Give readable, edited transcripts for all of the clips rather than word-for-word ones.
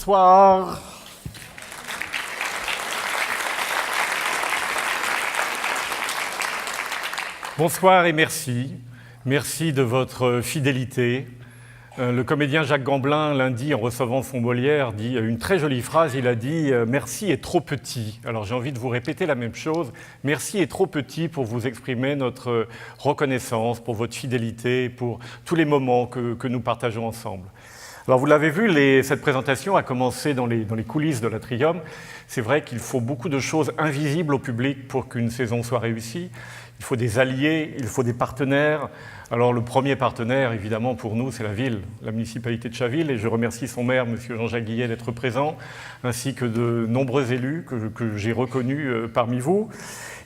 Bonsoir. Bonsoir et merci. Merci de votre fidélité. Le comédien Jacques Gamblin, lundi, en recevant son Molière, dit une très jolie phrase. Il a dit « Merci est trop petit ». Alors j'ai envie de vous répéter la même chose. Merci est trop petit pour vous exprimer notre reconnaissance, pour votre fidélité, pour tous les moments que nous partageons ensemble. Alors vous l'avez vu, cette présentation a commencé dans les coulisses de l'Atrium. C'est vrai qu'il faut beaucoup de choses invisibles au public pour qu'une saison soit réussie. Il faut des alliés, il faut des partenaires. Alors le premier partenaire, évidemment, pour nous, c'est la ville, la municipalité de Chaville. Et je remercie son maire, M. Jean-Jacques Guillet, d'être présent, ainsi que de nombreux élus que j'ai reconnus parmi vous.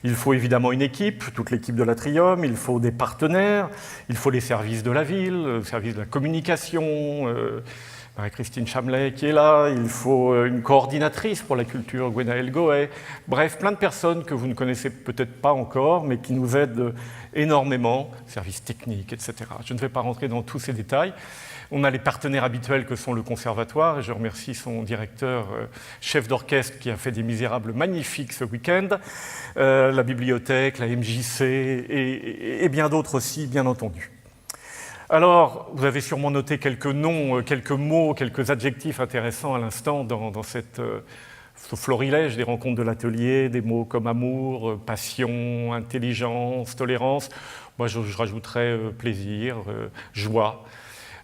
Il faut évidemment une équipe, toute l'équipe de l'Atrium, il faut des partenaires, il faut les services de la ville, le service de la communication, Marie-Christine Chamelet qui est là, il faut une coordinatrice pour la culture, Gwenaëlle Goët. Bref, plein de personnes que vous ne connaissez peut-être pas encore, mais qui nous aident énormément, services techniques, etc. Je ne vais pas rentrer dans tous ces détails. On a les partenaires habituels que sont le Conservatoire, et je remercie son directeur, chef d'orchestre, qui a fait des Misérables magnifiques ce week-end, la bibliothèque, la MJC, et bien d'autres aussi, bien entendu. Alors, vous avez sûrement noté quelques noms, quelques mots, quelques adjectifs intéressants à l'instant dans ce florilège des rencontres de l'atelier, des mots comme amour, passion, intelligence, tolérance. Moi, je rajouterais plaisir, joie.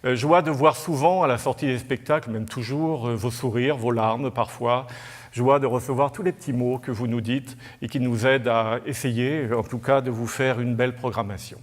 Joie de voir souvent, à la sortie des spectacles, même toujours, vos sourires, vos larmes parfois. Joie de recevoir tous les petits mots que vous nous dites et qui nous aident à essayer, en tout cas, de vous faire une belle programmation.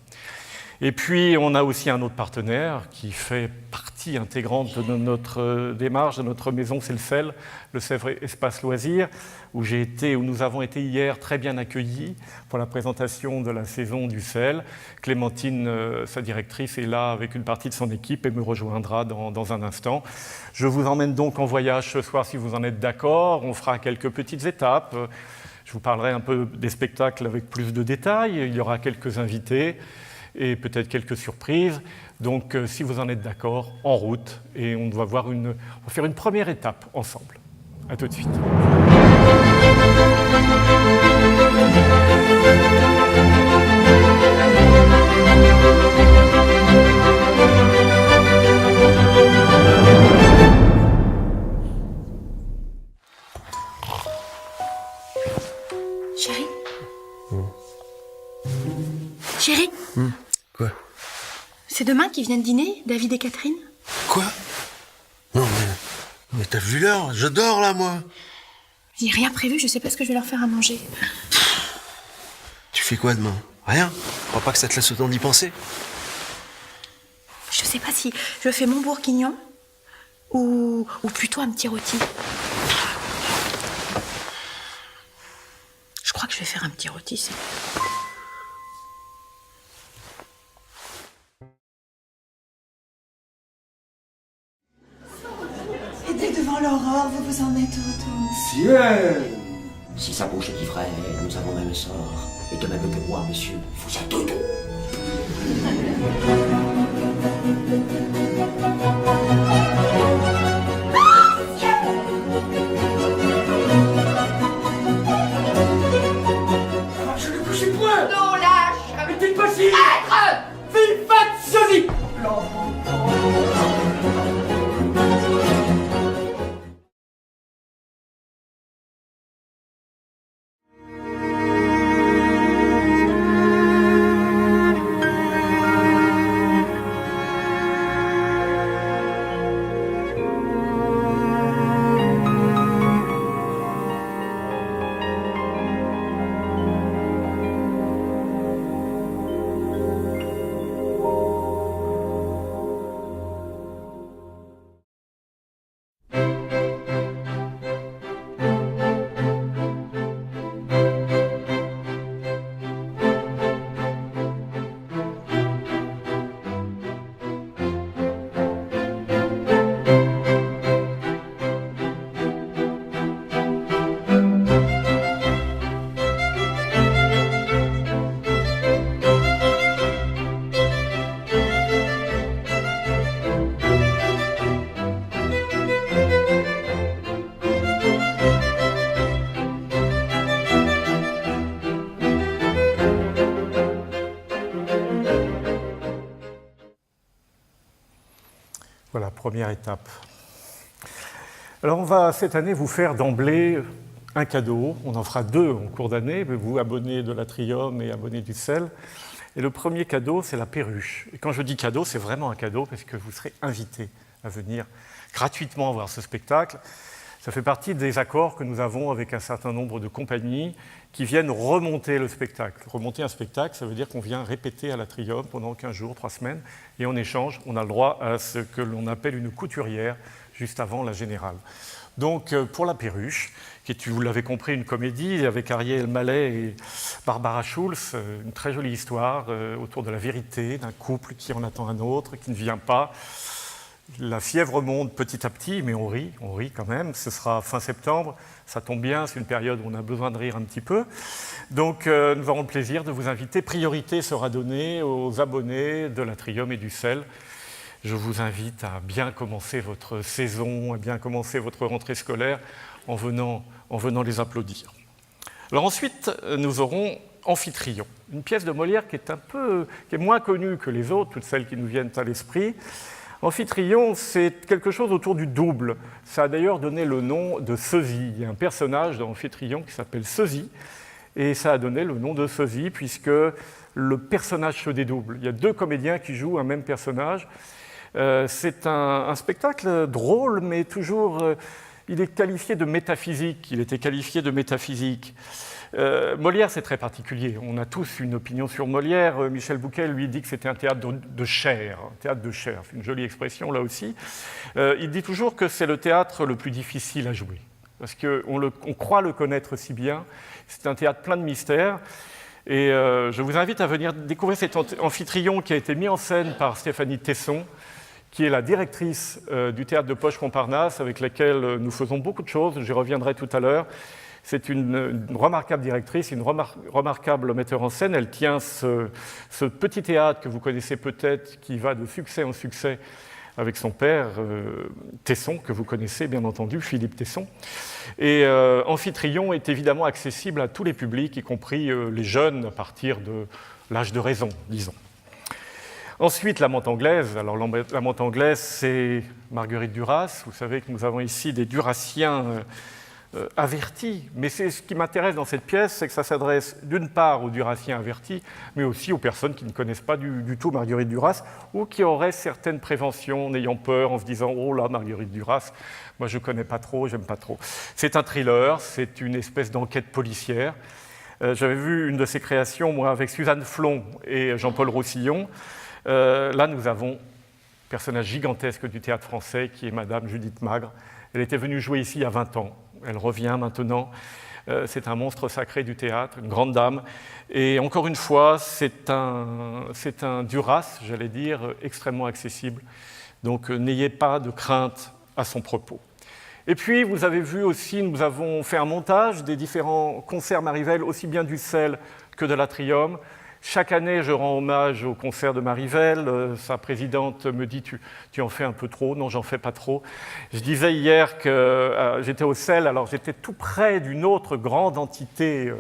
Et puis, on a aussi un autre partenaire qui fait partie intégrante de notre démarche, de notre maison, c'est le CEL, le Sèvres Espace Loisirs, où nous avons été hier très bien accueillis pour la présentation de la saison du CEL. Clémentine, sa directrice, est là avec une partie de son équipe et me rejoindra dans un instant. Je vous emmène donc en voyage ce soir si vous en êtes d'accord. On fera quelques petites étapes. Je vous parlerai un peu des spectacles avec plus de détails. Il y aura quelques invités et peut-être quelques surprises. Donc, si vous en êtes d'accord, en route, et on va faire une première étape ensemble. À tout de suite. Chérie. Chérie. Quoi? C'est demain qu'ils viennent dîner, David et Catherine? Quoi? Non, mais t'as vu l'heure? Je dors, là, moi. J'ai rien prévu, je sais pas ce que je vais leur faire à manger. Tu fais quoi demain? Rien? Je crois pas que ça te laisse autant d'y penser. Je sais pas si je fais mon bourguignon ou plutôt un petit rôti. Je crois que je vais faire un petit rôti, c'est... Et dès devant l'aurore, vous vous en êtes autour. Ciel! Si sa bouche est vraie, nous avons même sort. Et de même que moi, monsieur, vous êtes dodo. Je ne couche point! Non, lâche! Est-il possible? Être! Vivaziosi! première étape. Alors on va cette année vous faire d'emblée un cadeau. On en fera 2 en cours d'année, vous abonnés de l'Atrium et abonnés du CEL. Et le premier cadeau, c'est la perruche. Et quand je dis cadeau, c'est vraiment un cadeau parce que vous serez invités à venir gratuitement voir ce spectacle. Ça fait partie des accords que nous avons avec un certain nombre de compagnies qui viennent remonter le spectacle. Remonter un spectacle, ça veut dire qu'on vient répéter à l'Atrium pendant 15 jours, 3 semaines, et en échange, on a le droit à ce que l'on appelle une couturière juste avant la générale. Donc pour la perruche, qui est, vous l'avez compris, une comédie avec Ariel Mallet et Barbara Schulz, une très jolie histoire autour de la vérité d'un couple qui en attend un autre, qui ne vient pas. La fièvre monte petit à petit, mais on rit quand même. Ce sera fin septembre, ça tombe bien, c'est une période où on a besoin de rire un petit peu. Donc nous aurons le plaisir de vous inviter. Priorité sera donnée aux abonnés de l'Atrium et du CEL. Je vous invite à bien commencer votre saison, à bien commencer votre rentrée scolaire en venant les applaudir. Alors ensuite, nous aurons Amphitryon, une pièce de Molière qui est moins connue que les autres, toutes celles qui nous viennent à l'esprit. Amphitryon, c'est quelque chose autour du double. Ça a d'ailleurs donné le nom de Sosie. Il y a un personnage dans Amphitryon qui s'appelle Sosie, et ça a donné le nom de Sosie puisque le personnage se dédouble. Il y a 2 comédiens qui jouent un même personnage. C'est un spectacle drôle, mais toujours... il est qualifié de métaphysique. Il était qualifié de métaphysique. Molière, c'est très particulier. On a tous une opinion sur Molière. Michel Bouquet, lui, dit que c'était un théâtre de chair. Un théâtre de chair, c'est une jolie expression, là aussi. Il dit toujours que c'est le théâtre le plus difficile à jouer. Parce qu'on croit le connaître si bien. C'est un théâtre plein de mystères. Et je vous invite à venir découvrir cet Amphitryon qui a été mis en scène par Stéphanie Tesson, qui est la directrice du théâtre de Poche-Montparnasse, avec laquelle nous faisons beaucoup de choses. J'y reviendrai tout à l'heure. C'est une remarquable directrice, une remarquable metteur en scène. Elle tient ce petit théâtre que vous connaissez peut-être, qui va de succès en succès avec son père, Tesson, que vous connaissez bien entendu, Philippe Tesson. Et Amphitryon est évidemment accessible à tous les publics, y compris les jeunes à partir de l'âge de raison, disons. Ensuite, l'amante anglaise. Alors, l'amante anglaise, c'est Marguerite Duras. Vous savez que nous avons ici des Durassiens avertis. Mais ce qui m'intéresse dans cette pièce, c'est que ça s'adresse d'une part aux Durassiens avertis, mais aussi aux personnes qui ne connaissent pas du tout Marguerite Duras ou qui auraient certaines préventions, en ayant peur, en se disant « Oh là, Marguerite Duras, moi je ne connais pas trop, j'aime pas trop ». C'est un thriller, c'est une espèce d'enquête policière. J'avais vu une de ses créations, moi, avec Suzanne Flon et Jean-Paul Roussillon. Là, nous avons un personnage gigantesque du théâtre français qui est Madame Judith Magre. Elle était venue jouer ici il y a 20 ans. Elle revient maintenant. C'est un monstre sacré du théâtre, une grande dame. Et encore une fois, c'est un Duras, j'allais dire, extrêmement accessible. Donc n'ayez pas de crainte à son propos. Et puis, vous avez vu aussi, nous avons fait un montage des différents concerts Marivel, aussi bien du CEL que de l'Atrium. Chaque année, je rends hommage au concert de Marivel. Sa présidente me dit « Tu en fais un peu trop ?» Non, j'en fais pas trop. Je disais hier que j'étais au CEL, alors j'étais tout près d'une autre grande entité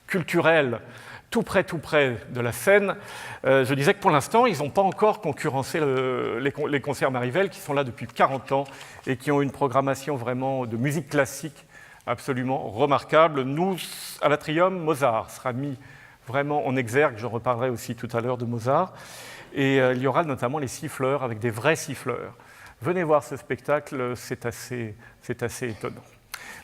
culturelle, tout près de la scène. Je disais que pour l'instant, ils n'ont pas encore concurrencé les concerts Marivel, qui sont là depuis 40 ans et qui ont une programmation vraiment de musique classique absolument remarquable. Nous, à l'Atrium, Mozart sera mis vraiment en exergue, je reparlerai aussi tout à l'heure de Mozart. Et il y aura notamment les siffleurs, avec des vrais siffleurs. Venez voir ce spectacle, c'est assez étonnant.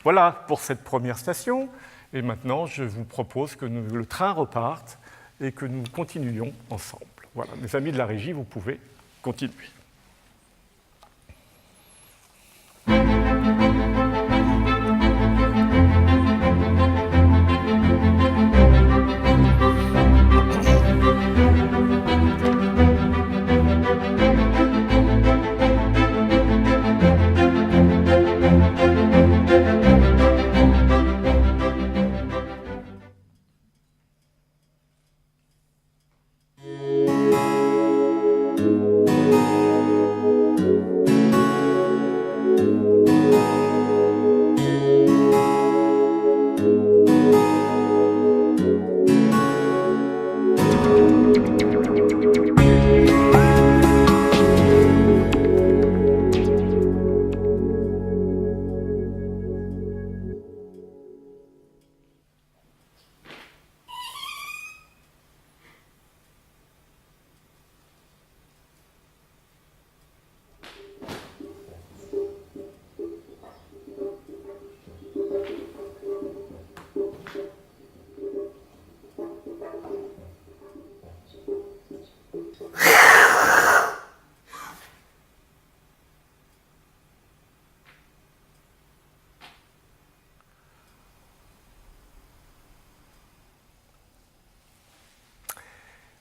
Voilà pour cette première station. Et maintenant, je vous propose que le train reparte et que nous continuions ensemble. Voilà, mes amis de la régie, vous pouvez continuer.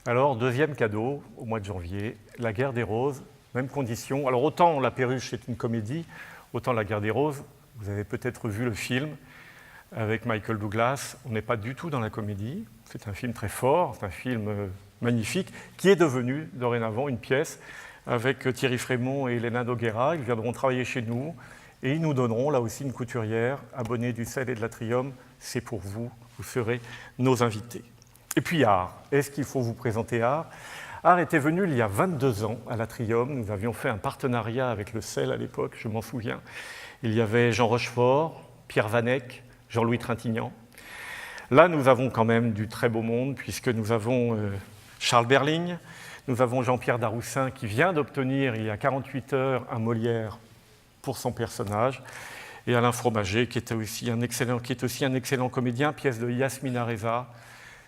Alors, deuxième cadeau, au mois de janvier, La Guerre des Roses, même condition. Alors, autant La Perruche est une comédie, autant La Guerre des Roses, vous avez peut-être vu le film avec Michael Douglas, on n'est pas du tout dans la comédie, c'est un film très fort, c'est un film magnifique, qui est devenu dorénavant une pièce avec Thierry Frémont et Elena Noguera. Ils viendront travailler chez nous et ils nous donneront là aussi une couturière, abonnée du Sel et de l'Atrium, c'est pour vous, vous serez nos invités. Et puis Art, est-ce qu'il faut vous présenter Art ? Art était venu il y a 22 ans à l'Atrium, nous avions fait un partenariat avec le Sel à l'époque, je m'en souviens. Il y avait Jean Rochefort, Pierre Vanek, Jean-Louis Trintignant. Là, nous avons quand même du très beau monde, puisque nous avons Charles Berling, nous avons Jean-Pierre Daroussin, qui vient d'obtenir, il y a 48 heures, un Molière pour son personnage, et Alain Fromager, qui est aussi un excellent comédien, pièce de Yasmina Reza.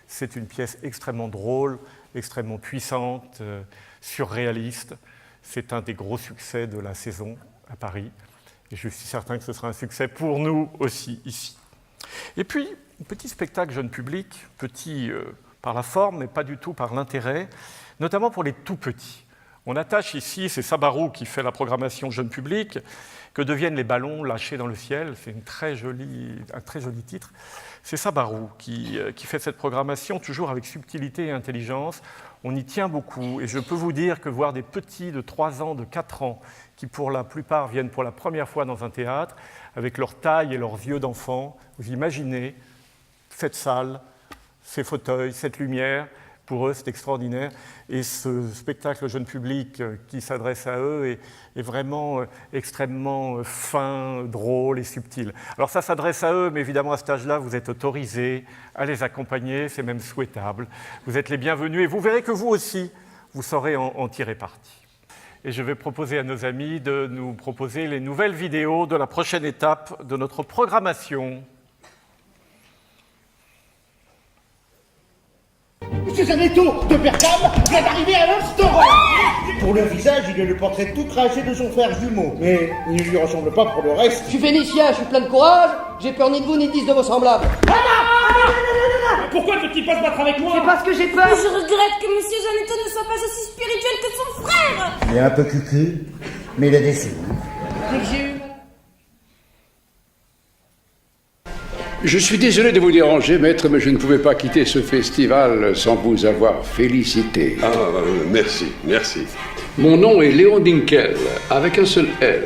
C'est une pièce extrêmement drôle, extrêmement puissante, surréaliste. C'est un des gros succès de la saison à Paris. Et je suis certain que ce sera un succès pour nous aussi ici. Et puis, un petit spectacle jeune public, petit par la forme, mais pas du tout par l'intérêt, notamment pour les tout petits. On attache ici, c'est Sabarou qui fait la programmation jeune public, que deviennent les ballons lâchés dans le ciel. C'est un très joli titre. C'est Sabarou qui fait cette programmation, toujours avec subtilité et intelligence. On y tient beaucoup. Et je peux vous dire que voir des petits de 3 ans, de 4 ans, qui pour la plupart viennent pour la première fois dans un théâtre, avec leur taille et leurs yeux d'enfant, vous imaginez cette salle, ces fauteuils, cette lumière. Pour eux, c'est extraordinaire. Et ce spectacle jeune public qui s'adresse à eux est vraiment extrêmement fin, drôle et subtil. Alors ça s'adresse à eux, mais évidemment à cet âge-là, vous êtes autorisés à les accompagner, c'est même souhaitable. Vous êtes les bienvenus et vous verrez que vous aussi, vous saurez en tirer parti. Et je vais proposer à nos amis de nous proposer les nouvelles vidéos de la prochaine étape de notre programmation. Monsieur Zanetto de Bergame vient d'arriver à l'instant. Pour le visage, il a le portrait tout craché de son frère jumeau, mais il ne lui ressemble pas pour le reste. Je suis vénitien, je suis plein de courage, j'ai peur ni de vous ni de 10 de vos semblables. Pourquoi ne-t-il pas se battre avec moi? C'est parce que j'ai peur. Je regrette que Monsieur Zanetto ne soit pas aussi spirituel que son frère. Il est un peu cucu, mais il a des signes. C'est que j'ai eu... Je suis désolé de vous déranger, maître, mais je ne pouvais pas quitter ce festival sans vous avoir félicité. Ah, merci, merci. Mon nom est Léon Dinkel, avec un seul L.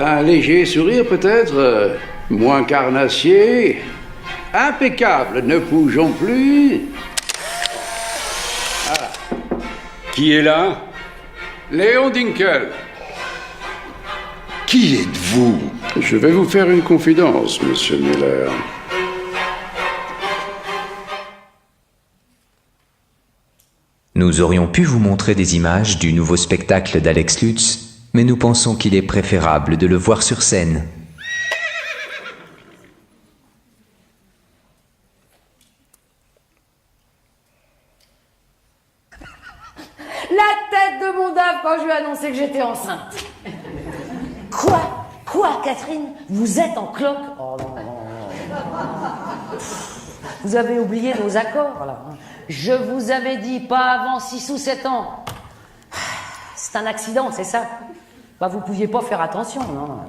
Un léger sourire peut-être, moins carnassier, impeccable, ne bougeons plus. Voilà. Qui est là? Léon Dinkel. Qui êtes-vous? Je vais vous faire une confidence, monsieur Miller. Nous aurions pu vous montrer des images du nouveau spectacle d'Alex Lutz, mais nous pensons qu'il est préférable de le voir sur scène. La tête de mon dave quand je lui ai annoncé que j'étais enceinte. Quoi, Catherine? Vous êtes en cloque? Oh non. Vous avez oublié nos accords, là. Je vous avais dit pas avant 6 ou 7 ans. C'est un accident, c'est ça? Bah, vous pouviez pas faire attention, non?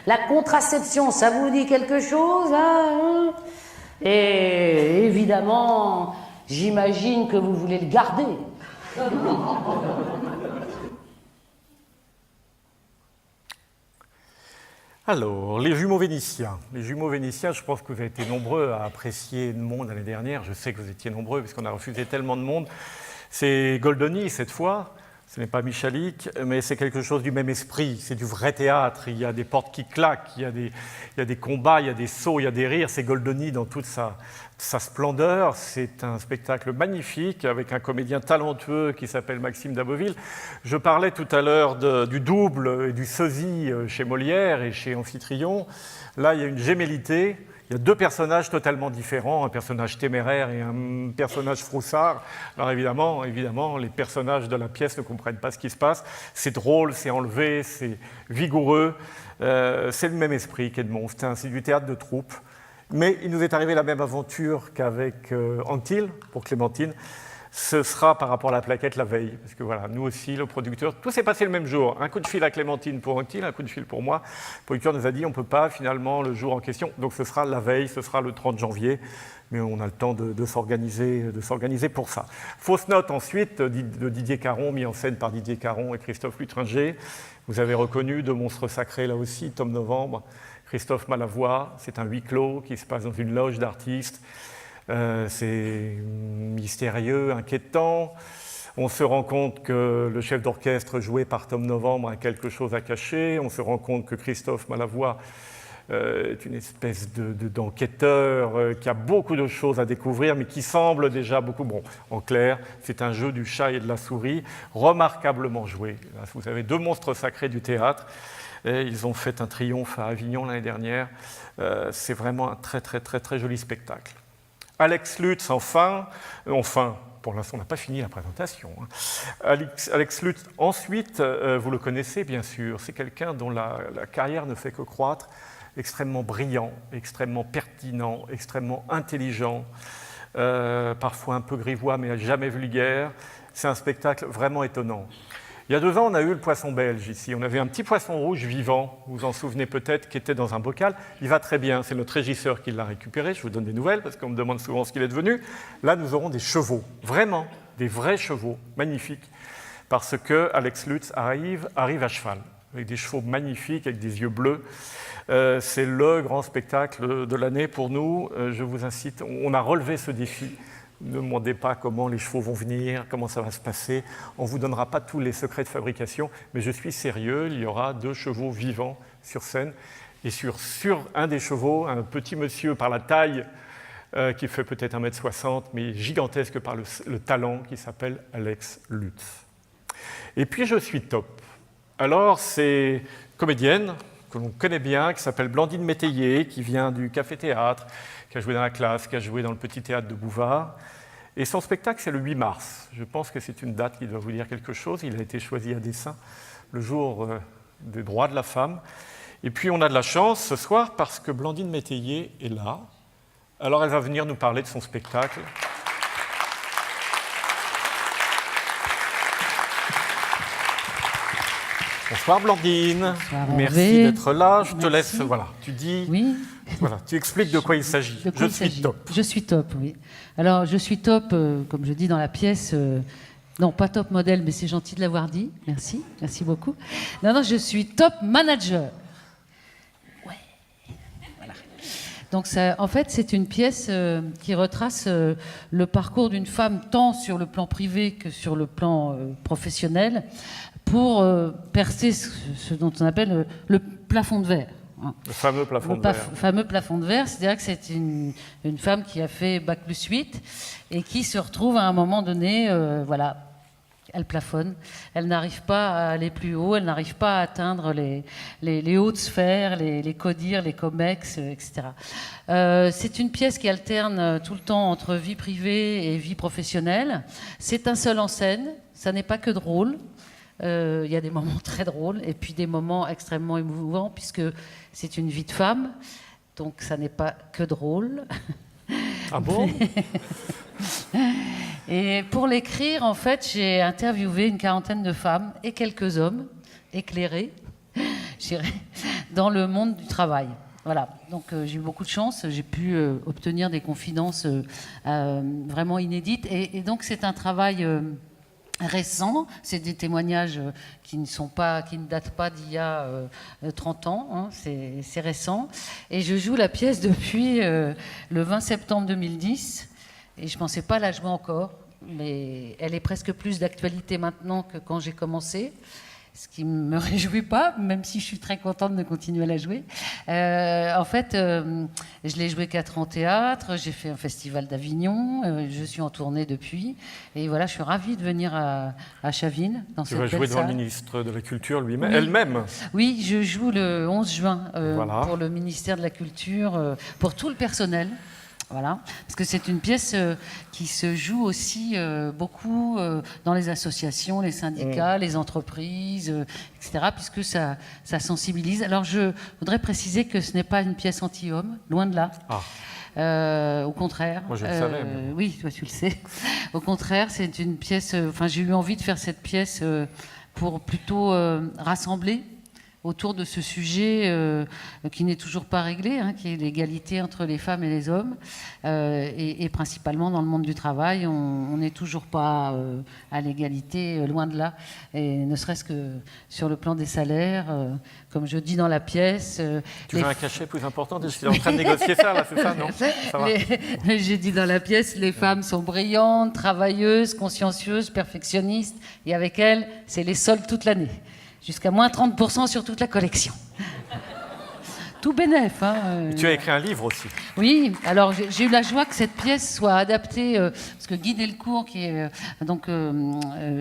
La contraception, ça vous dit quelque chose, hein? Et évidemment, j'imagine que vous voulez le garder. Alors, les jumeaux vénitiens. Les jumeaux vénitiens, je pense que vous avez été nombreux à apprécier le monde l'année dernière. Je sais que vous étiez nombreux puisqu'on a refusé tellement de monde. C'est Goldoni cette fois. Ce n'est pas Michalik, mais c'est quelque chose du même esprit. C'est du vrai théâtre. Il y a des portes qui claquent, il y a des combats, il y a des sauts, il y a des rires. C'est Goldoni dans toute sa splendeur. C'est un spectacle magnifique avec un comédien talentueux qui s'appelle Maxime Daboville. Je parlais tout à l'heure du double et du sosie chez Molière et chez Amphitryon. Là, il y a une gémellité. Il y a 2 personnages totalement différents, un personnage téméraire et un personnage froussard. Alors évidemment, les personnages de la pièce ne comprennent pas ce qui se passe. C'est drôle, c'est enlevé, c'est vigoureux. C'est le même esprit qu'Edmond. C'est du théâtre de troupe. Mais il nous est arrivé la même aventure qu'avec Antille, pour Clémentine. Ce sera par rapport à la plaquette la veille. Parce que voilà, nous aussi, le producteur, tout s'est passé le même jour. Un coup de fil à Clémentine pour Antille, un coup de fil pour moi. Le producteur nous a dit on ne peut pas finalement le jour en question. Donc ce sera la veille, ce sera le 30 janvier. Mais on a le temps de s'organiser pour ça. Fausse note ensuite de Didier Caron, mis en scène par Didier Caron et Christophe Lutringer. Vous avez reconnu deux monstres sacrés là aussi, Tom Novembre, Christophe Malavoie. C'est un huis clos qui se passe dans une loge d'artistes. C'est mystérieux, inquiétant. On se rend compte que le chef d'orchestre joué par Tom Novembre a quelque chose à cacher. On se rend compte que Christophe Malavoie est une espèce d'enquêteur qui a beaucoup de choses à découvrir, mais qui semble déjà beaucoup... Bon, en clair, c'est un jeu du chat et de la souris, remarquablement joué. Là, vous avez deux monstres sacrés du théâtre. Et ils ont fait un triomphe à Avignon l'année dernière. C'est vraiment un très, très, très, très joli spectacle. Alex Lutz, enfin, pour l'instant, on n'a pas fini la présentation. Alex Lutz, ensuite, vous le connaissez bien sûr, c'est quelqu'un dont la carrière ne fait que croître, extrêmement brillant, extrêmement pertinent, extrêmement intelligent, parfois un peu grivois, mais jamais vulgaire. C'est un spectacle vraiment étonnant. Il y a 2 ans, on a eu le poisson belge ici. On avait un petit poisson rouge vivant, vous vous en souvenez peut-être, qui était dans un bocal. Il va très bien, c'est notre régisseur qui l'a récupéré. Je vous donne des nouvelles parce qu'on me demande souvent ce qu'il est devenu. Là, nous aurons des chevaux, vraiment, des vrais chevaux, magnifiques, parce que Alex Lutz arrive à cheval, avec des chevaux magnifiques, avec des yeux bleus. C'est le grand spectacle de l'année pour nous. Je vous incite, on a relevé ce défi. Ne me demandez pas comment les chevaux vont venir, comment ça va se passer. On ne vous donnera pas tous les secrets de fabrication, mais je suis sérieux, il y aura 2 chevaux vivants sur scène. Et sur un des chevaux, un petit monsieur par la taille, qui fait peut-être 1m60, mais gigantesque par le talent, qui s'appelle Alex Lutz. Et puis je suis top. Alors c'est une comédienne que l'on connaît bien, qui s'appelle Blandine Métayer, qui vient du Café Théâtre, qui a joué dans la classe, qui a joué dans le Petit Théâtre de Bouvard. Et son spectacle, c'est le 8 mars. Je pense que c'est une date qui doit vous dire quelque chose. Il a été choisi à dessein, le jour des droits de la femme. Et puis, on a de la chance ce soir parce que Blandine Métayer est là. Alors, elle va venir nous parler de son spectacle. Bonsoir Blandine. Bonsoir, merci d'être là. Je te laisse, Merci. voilà, tu dis... Oui. Voilà, tu expliques de quoi il s'agit. Je suis top. Je suis top, oui. Alors, je suis top, comme je dis dans la pièce, non, pas top modèle, mais c'est gentil de l'avoir dit. Merci, merci beaucoup. Non, je suis top manager. Ouais. Voilà. Donc, en fait, c'est une pièce qui retrace le parcours d'une femme, tant sur le plan privé que sur le plan professionnel, pour percer ce dont on appelle le plafond de verre. Le fameux plafond de verre. Le fameux plafond de verre, c'est-à-dire que c'est une femme qui a fait Bac+8 et qui se retrouve à un moment donné, voilà, elle plafonne, elle n'arrive pas à aller plus haut, elle n'arrive pas à atteindre les hautes sphères, les CODIR, les COMEX, etc. C'est une pièce qui alterne tout le temps entre vie privée et vie professionnelle. C'est un seul en scène, ça n'est pas que drôle. Il y a des moments très drôles et puis des moments extrêmement émouvants puisque c'est une vie de femme, donc ça n'est pas que drôle. Ah bon? Et pour l'écrire, en fait, j'ai interviewé une 40aine de femmes et quelques hommes éclairés, je dirais, dans le monde du travail. Voilà, donc j'ai eu beaucoup de chance, j'ai pu obtenir des confidences vraiment inédites et donc c'est un travail... récent, c'est des témoignages qui ne datent pas d'il y a 30 ans, hein, c'est récent. Et je joue la pièce depuis le 20 septembre 2010, et je ne pensais pas la jouer encore, mais elle est presque plus d'actualité maintenant que quand j'ai commencé, ce qui ne me réjouit pas, même si je suis très contente de continuer à la jouer. En fait, je l'ai jouée 4 ans en théâtre, j'ai fait un festival d'Avignon, je suis en tournée depuis, et voilà, je suis ravie de venir à Chavines, dans cette belle salle. Tu vas jouer devant le ministre de la Culture lui-même, elle-même. Oui, je joue le 11 juin voilà. pour le ministère de la Culture, pour tout le personnel. Voilà, parce que c'est une pièce qui se joue aussi beaucoup dans les associations, les syndicats, les entreprises, etc., puisque ça sensibilise. Alors je voudrais préciser que ce n'est pas une pièce anti-homme, loin de là. Au contraire. Moi je le savais. Mais... Oui, toi tu le sais. Au contraire, c'est une pièce... j'ai eu envie de faire cette pièce pour plutôt rassembler autour de ce sujet qui n'est toujours pas réglé, qui est l'égalité entre les femmes et les hommes, et principalement dans le monde du travail, on n'est toujours pas à l'égalité, loin de là, et ne serait-ce que sur le plan des salaires, comme je dis dans la pièce... Tu veux un cachet plus important? Je suis en train de négocier ça, là, c'est ça, non? Ça va. J'ai dit dans la pièce, les femmes sont brillantes, travailleuses, consciencieuses, perfectionnistes, et avec elles, c'est les soldes toute l'année. Jusqu'à moins 30% sur toute la collection. Tout bénef. Tu as écrit un livre aussi. Oui, alors j'ai eu la joie que cette pièce soit adaptée, parce que Guy Delcourt, qui est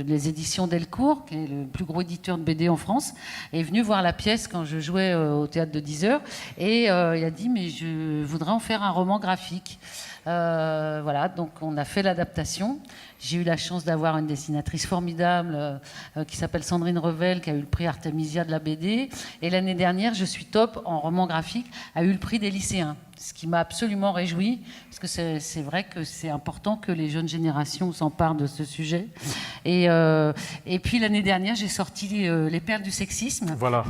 les éditions Delcourt, qui est le plus gros éditeur de BD en France, est venu voir la pièce quand je jouais au théâtre de 10 heures, et il a dit, mais je voudrais en faire un roman graphique. Voilà, donc on a fait l'adaptation. J'ai eu la chance d'avoir une dessinatrice formidable qui s'appelle Sandrine Revel, qui a eu le prix Artemisia de la BD. Et l'année dernière, Je suis top en roman graphique, a eu le prix des lycéens. Ce qui m'a absolument réjoui, parce que c'est vrai que c'est important que les jeunes générations s'emparent de ce sujet. Et puis l'année dernière, j'ai sorti Les perles du sexisme, voilà.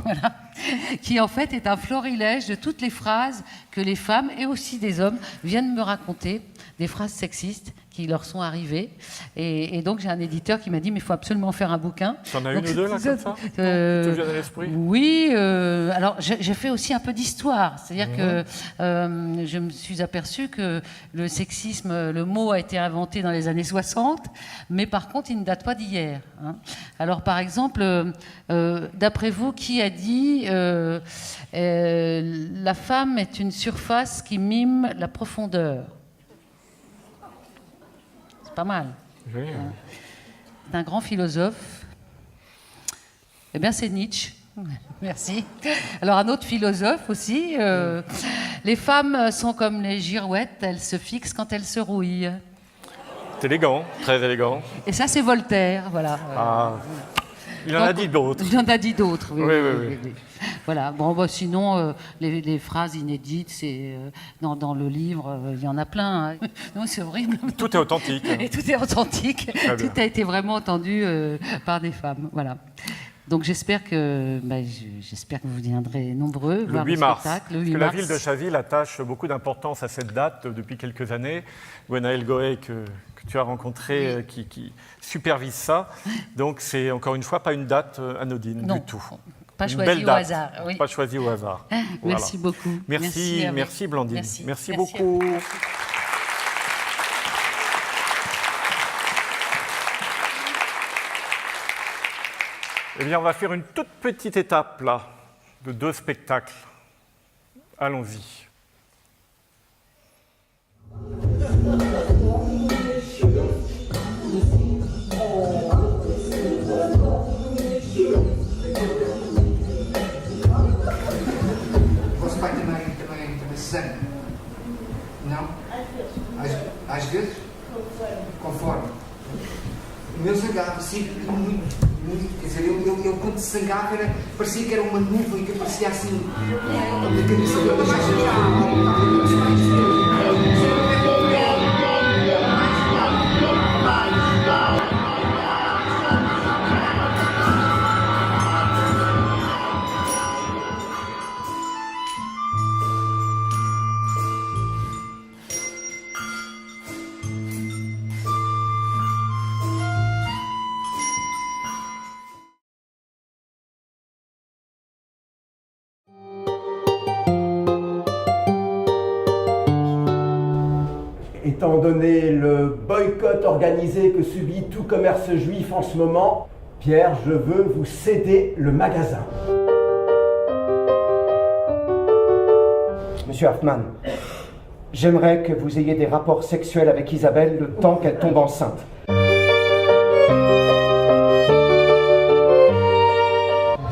Qui en fait est un florilège de toutes les phrases que les femmes et aussi des hommes viennent me raconter, des phrases sexistes qui leur sont arrivées. Et donc j'ai un éditeur qui m'a dit, mais il faut absolument faire un bouquin. T'en as une ou deux là, comme ça qui te viennent à l'esprit? Oui, alors j'ai fait aussi un peu d'histoire, c'est-à-dire que je me suis aperçue que le sexisme, le mot a été inventé dans les années 60, mais par contre il ne date pas d'hier. Alors par exemple, d'après vous, qui a dit la femme est une surface qui mime la profondeur? Pas mal. Oui. C'est un grand philosophe. Eh bien, c'est Nietzsche. Merci. Alors, un autre philosophe aussi. Les femmes sont comme les girouettes, elles se fixent quand elles se rouillent. C'est élégant, très élégant. Et ça, c'est Voltaire, voilà. Il en a dit d'autres. Il en a dit d'autres, oui. Oui. Voilà. Bon, sinon, les phrases inédites, c'est dans le livre, il y en a plein. Non, c'est horrible. Tout est authentique. Et tout est authentique. Tout a été vraiment entendu par des femmes. Voilà. Donc j'espère que vous viendrez nombreux voir le spectacle. Le 8 mars. La ville de Chaville attache beaucoup d'importance à cette date depuis quelques années. Gwenaëlle Goët, que tu as rencontré, qui supervise ça. Donc c'est encore une fois pas une date anodine du tout. Pas choisi au hasard. Oui. Pas choisi au hasard. Merci beaucoup. Merci Blandine. Merci beaucoup. Eh bien, on va faire une toute petite étape, là, de 2 spectacles. Allons-y. Você vai também sangue? Não? Às vezes? Conforme. O meu sangava sempre muito. Quer dizer, eu quando sangava parecia que era uma nuvem que aparecia assim na minha cabeça. Étant donné le boycott organisé que subit tout commerce juif en ce moment, Pierre, je veux vous céder le magasin. Monsieur Hoffman, j'aimerais que vous ayez des rapports sexuels avec Isabelle le temps qu'elle tombe enceinte.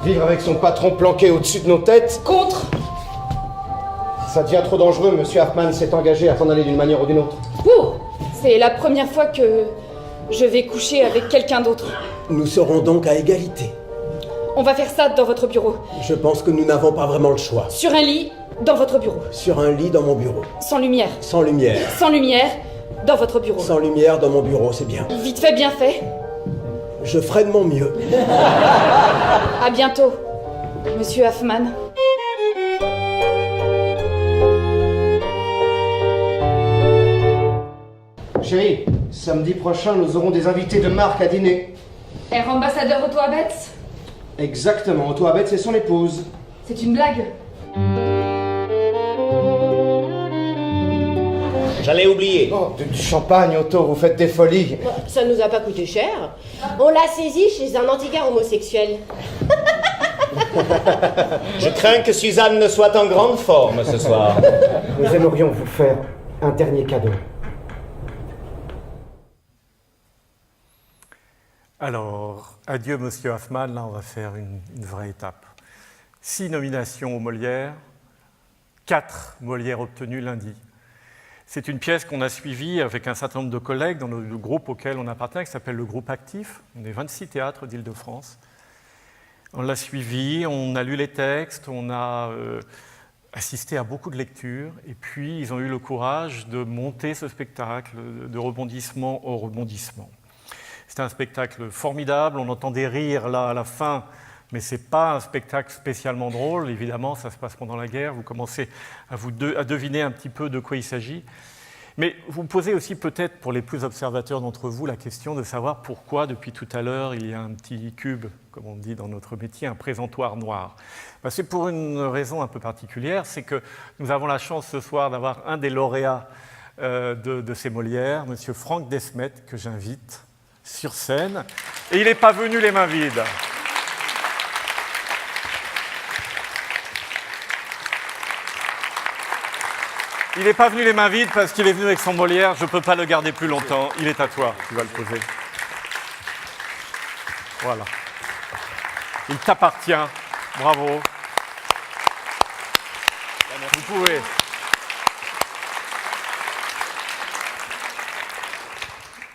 Vivre avec son patron planqué au-dessus de nos têtes. Contre. Ça devient trop dangereux, monsieur Hoffman s'est engagé à s'en aller d'une manière ou d'une autre. Ouh, c'est la première fois que je vais coucher avec quelqu'un d'autre. Nous serons donc à égalité. On va faire ça dans votre bureau. Je pense que nous n'avons pas vraiment le choix. Sur un lit, dans votre bureau. Sur un lit dans mon bureau. Sans lumière. Sans lumière. Sans lumière, dans votre bureau. Sans lumière dans mon bureau, c'est bien. Vite fait, bien fait. Je ferai de mon mieux. À bientôt, monsieur Hoffman. Chérie, samedi prochain, nous aurons des invités de marque à dîner. Air ambassadeur Otto Abetz? Exactement, Otto Abetz et son épouse. C'est une blague? J'allais oublier. Oh, du champagne, Otto, vous faites des folies. Ça nous a pas coûté cher. On l'a saisi chez un antiquaire homosexuel. Je crains que Suzanne ne soit en grande forme ce soir. Nous aimerions vous faire un dernier cadeau. Alors, adieu Monsieur Hoffman, là on va faire une vraie étape. 6 nominations aux Molières, 4 Molières obtenues lundi. C'est une pièce qu'on a suivie avec un certain nombre de collègues dans le groupe auquel on appartient, qui s'appelle le groupe Actif. On est 26 théâtres d'Île-de-France. On l'a suivie, on a lu les textes, on a assisté à beaucoup de lectures, et puis ils ont eu le courage de monter ce spectacle de rebondissement au rebondissement. C'est un spectacle formidable, on entend des rires là à la fin, mais ce n'est pas un spectacle spécialement drôle, évidemment, ça se passe pendant la guerre, vous commencez à deviner un petit peu de quoi il s'agit. Mais vous posez aussi peut-être, pour les plus observateurs d'entre vous, la question de savoir pourquoi, depuis tout à l'heure, il y a un petit cube, comme on dit dans notre métier, un présentoir noir. Ben, c'est pour une raison un peu particulière, c'est que nous avons la chance ce soir d'avoir un des lauréats de ces Molières, M. Franck Desmet, que j'invite sur scène, et il n'est pas venu les mains vides. Il n'est pas venu les mains vides parce qu'il est venu avec son Molière, je ne peux pas le garder plus longtemps, il est à toi, tu vas le poser. Voilà. Il t'appartient, bravo. Vous pouvez.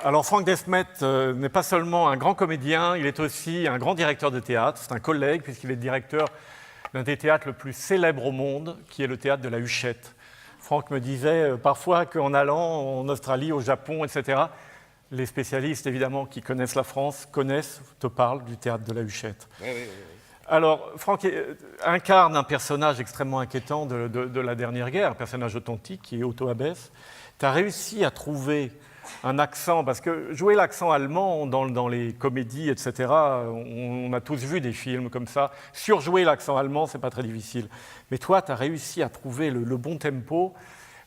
Alors Franck Desmet n'est pas seulement un grand comédien, il est aussi un grand directeur de théâtre, c'est un collègue puisqu'il est directeur d'un des théâtres le plus célèbre au monde, qui est le théâtre de la Huchette. Franck me disait parfois qu'en allant en Australie, au Japon, etc., les spécialistes évidemment qui connaissent la France te parlent du théâtre de la Huchette. Oui. Alors Franck incarne un personnage extrêmement inquiétant de la dernière guerre, un personnage authentique qui est Otto Abetz. Tu as réussi à trouver un accent, parce que jouer l'accent allemand dans les comédies, etc., on a tous vu des films comme ça. Surjouer l'accent allemand, c'est pas très difficile. Mais toi, tu as réussi à trouver le bon tempo.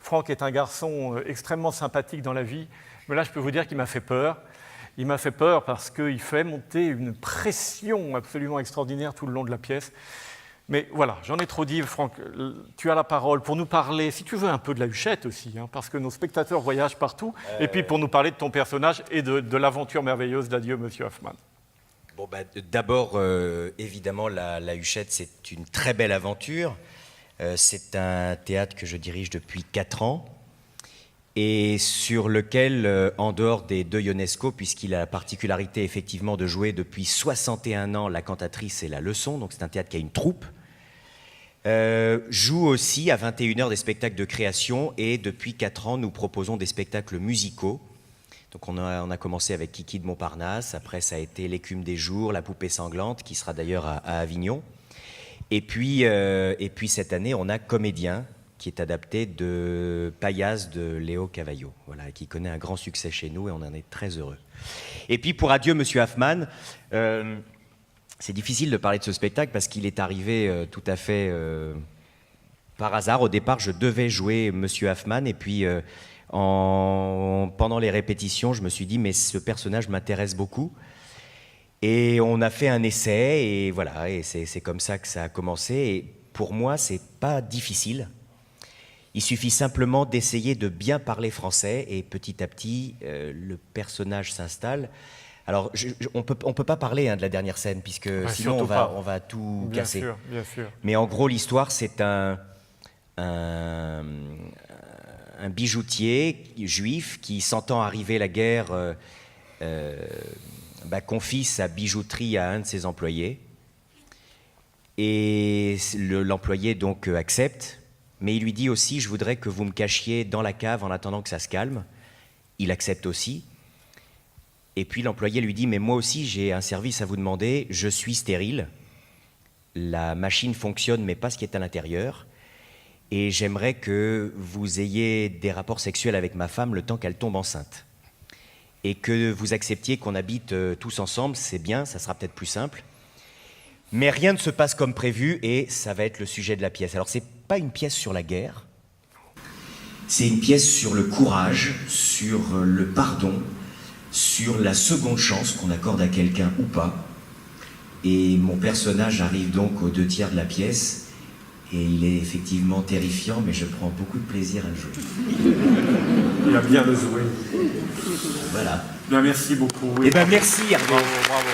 Franck est un garçon extrêmement sympathique dans la vie, mais là, je peux vous dire qu'il m'a fait peur. Il m'a fait peur parce qu'il fait monter une pression absolument extraordinaire tout le long de la pièce. Mais voilà, j'en ai trop dit, Franck, tu as la parole pour nous parler, si tu veux, un peu de la Huchette aussi, hein, parce que nos spectateurs voyagent partout, et puis pour nous parler de ton personnage et de l'aventure merveilleuse d'Adieu, Monsieur Hoffman. Bon, d'abord, évidemment, la Huchette, c'est une très belle aventure. C'est un théâtre que je dirige depuis 4 ans, et sur lequel, en dehors des 2 Ionesco, puisqu'il a la particularité effectivement de jouer depuis 61 ans la cantatrice et la leçon, donc c'est un théâtre qui a une troupe, joue aussi à 21h des spectacles de création, et depuis 4 ans nous proposons des spectacles musicaux. Donc on a commencé avec Kiki de Montparnasse, après ça a été L'écume des jours, La poupée sanglante, qui sera d'ailleurs à Avignon, et puis cette année on a Comédien, qui est adapté de Paillasse de Léo Cavallo, voilà, qui connaît un grand succès chez nous et on en est très heureux. Et puis pour Adieu Monsieur Hoffman, c'est difficile de parler de ce spectacle parce qu'il est arrivé tout à fait par hasard. Au départ, je devais jouer Monsieur Hoffman et puis pendant les répétitions, je me suis dit mais ce personnage m'intéresse beaucoup. Et on a fait un essai et voilà, et c'est comme ça que ça a commencé. Et pour moi, c'est pas difficile. Il suffit simplement d'essayer de bien parler français et petit à petit, le personnage s'installe. Alors, on peut pas parler de la dernière scène, puisque sinon on va tout casser. Bien sûr. Mais en gros, l'histoire, c'est un un bijoutier juif qui, sentant arriver la guerre, confie sa bijouterie à un de ses employés. Et l'employé donc accepte, mais il lui dit aussi « Je voudrais que vous me cachiez dans la cave en attendant que ça se calme ». Il accepte aussi. Et puis l'employé lui dit « Mais moi aussi j'ai un service à vous demander, je suis stérile. La machine fonctionne mais pas ce qui est à l'intérieur. Et j'aimerais que vous ayez des rapports sexuels avec ma femme le temps qu'elle tombe enceinte. Et que vous acceptiez qu'on habite tous ensemble, c'est bien, ça sera peut-être plus simple. Mais rien ne se passe comme prévu et ça va être le sujet de la pièce. Alors c'est pas une pièce sur la guerre, c'est une pièce sur le courage, sur le pardon, sur la seconde chance qu'on accorde à quelqu'un ou pas. Et mon personnage arrive donc aux 2 tiers de la pièce et il est effectivement terrifiant, mais je prends beaucoup de plaisir à le jouer. Il a bien le joué. Voilà. Bien, merci beaucoup. Eh bien, merci Hervé. Bravo, bravo.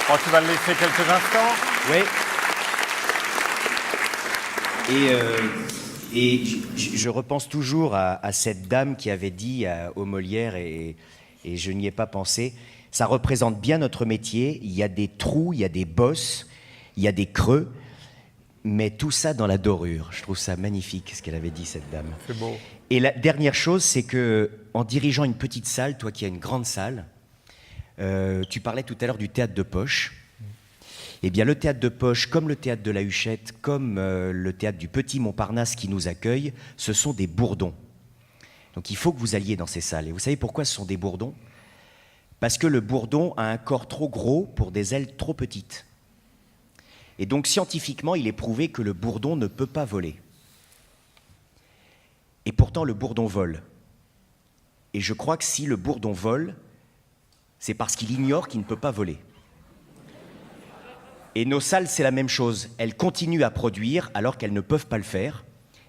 Oh, tu vas le laisser quelques instants? Oui. Et je repense toujours à cette dame qui avait dit au Molière, et je n'y ai pas pensé, ça représente bien notre métier, il y a des trous, il y a des bosses, il y a des creux, mais tout ça dans la dorure. Je trouve ça magnifique, ce qu'elle avait dit, cette dame. C'est beau. Et la dernière chose, c'est que en dirigeant une petite salle, toi qui as une grande salle, tu parlais tout à l'heure du théâtre de poche. Eh bien, le théâtre de poche, comme le théâtre de la Huchette, comme le théâtre du Petit Montparnasse qui nous accueille, ce sont des bourdons. Donc il faut que vous alliez dans ces salles. Et vous savez pourquoi ce sont des bourdons? Parce que le bourdon a un corps trop gros pour des ailes trop petites. Et donc scientifiquement, il est prouvé que le bourdon ne peut pas voler. Et pourtant, le bourdon vole. Et je crois que si le bourdon vole, c'est parce qu'il ignore qu'il ne peut pas voler. Et nos salles, c'est la même chose. Elles continuent à produire alors qu'elles ne peuvent pas le faire.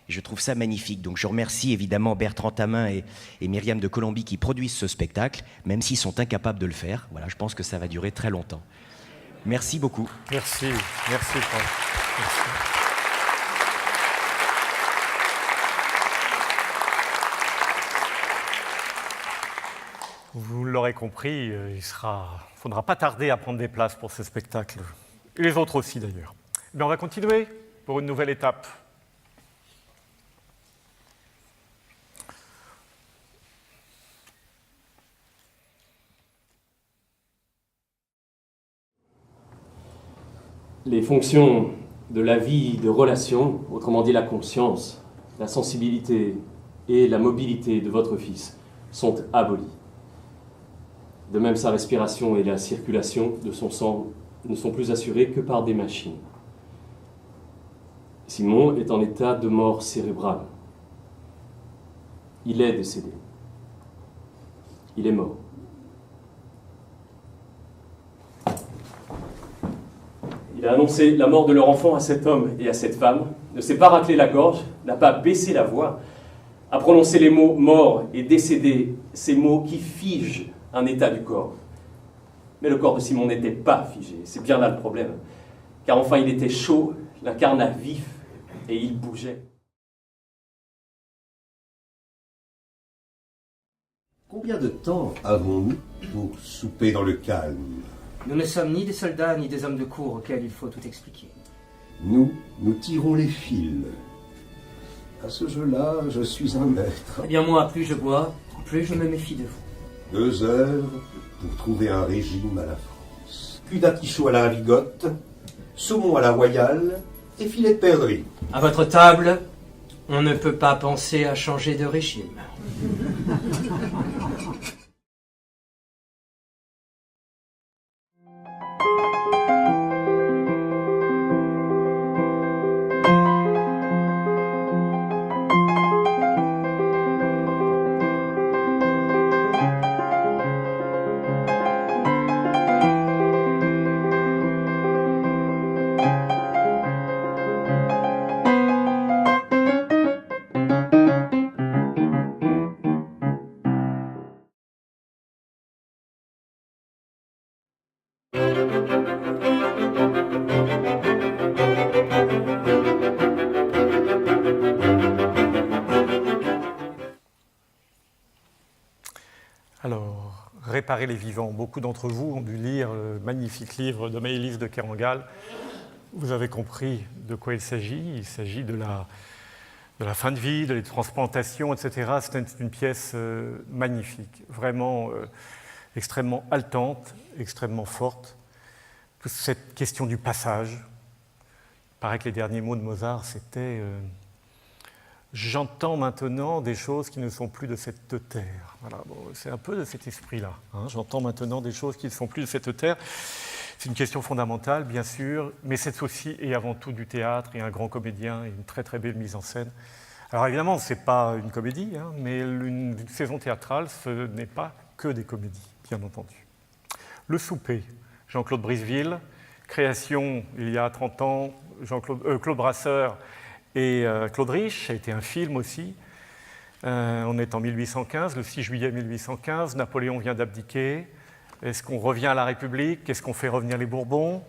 Et je trouve ça magnifique. Donc je remercie évidemment Bertrand Tamin et Myriam de Colombie qui produisent ce spectacle, même s'ils sont incapables de le faire. Voilà, je pense que ça va durer très longtemps. Merci beaucoup. Merci, merci Paul. Merci. Vous l'aurez compris, il faudra pas tarder à prendre des places pour ce spectacle. Et les autres aussi d'ailleurs. Mais on va continuer pour une nouvelle étape. Les fonctions de la vie de relation, autrement dit la conscience, la sensibilité et la mobilité de votre fils, sont abolies. De même, sa respiration et la circulation de son sang ne sont plus assurées que par des machines. Simon est en état de mort cérébrale. Il est décédé. Il est mort. Il a annoncé la mort de leur enfant à cet homme et à cette femme, ne s'est pas raclé la gorge, n'a pas baissé la voix, a prononcé les mots « mort » et « décédé », ces mots qui figent un état du corps. Mais le corps de Simon n'était pas figé, c'est bien là le problème. Car enfin il était chaud, l'incarnat vif, et il bougeait. Combien de temps avons-nous pour souper dans le calme? Nous ne sommes ni des soldats ni des hommes de cour auxquels il faut tout expliquer. Nous tirons les fils. À ce jeu-là, je suis un maître. Eh bien moi, plus je bois, plus je me méfie de vous. 2 heures pour trouver un régime à la France. Cul d'artichaut à la ravigote, saumon à la royale et filet de perdrix. À votre table, on ne peut pas penser à changer de régime. Réparer les vivants. Beaucoup d'entre vous ont dû lire le magnifique livre de Maëlys de Kerangal. Vous avez compris de quoi il s'agit. Il s'agit de la fin de vie, de les transplantations, etc. C'est une pièce magnifique, vraiment extrêmement haletante, extrêmement forte. Toute cette question du passage. Il paraît que les derniers mots de Mozart, c'était j'entends maintenant des choses qui ne sont plus de cette terre. Voilà, bon, c'est un peu de cet esprit-là. Hein. J'entends maintenant des choses qui ne sont plus de cette terre. C'est une question fondamentale, bien sûr, mais c'est aussi et avant tout du théâtre et un grand comédien et une très très belle mise en scène. Alors évidemment, ce n'est pas une comédie, hein, mais une saison théâtrale, ce n'est pas que des comédies, bien entendu. Le souper, Jean-Claude Briseville, création il y a 30 ans, Claude Brasseur et Claude Rich, ça a été un film aussi. On est en 1815, le 6 juillet 1815, Napoléon vient d'abdiquer. Est-ce qu'on revient à la République? Est-ce qu'on fait revenir les Bourbons?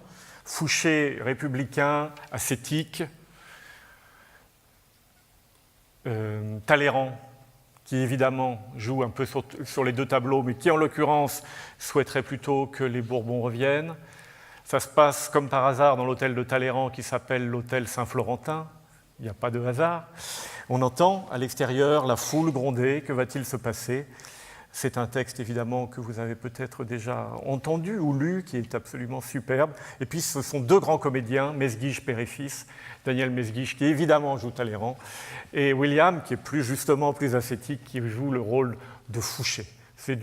Fouché, républicain, ascétique. Talleyrand, qui évidemment joue un peu sur les deux tableaux, mais qui en l'occurrence souhaiterait plutôt que les Bourbons reviennent. Ça se passe comme par hasard dans l'hôtel de Talleyrand qui s'appelle l'hôtel Saint-Florentin. Il n'y a pas de hasard. On entend à l'extérieur la foule gronder. Que va-t-il se passer? C'est un texte évidemment que vous avez peut-être déjà entendu ou lu, qui est absolument superbe. Et puis ce sont deux grands comédiens, Mesguich père et fils, Daniel Mesguich qui évidemment joue Talleyrand, et William qui est plus ascétique, qui joue le rôle de Fouché. C'est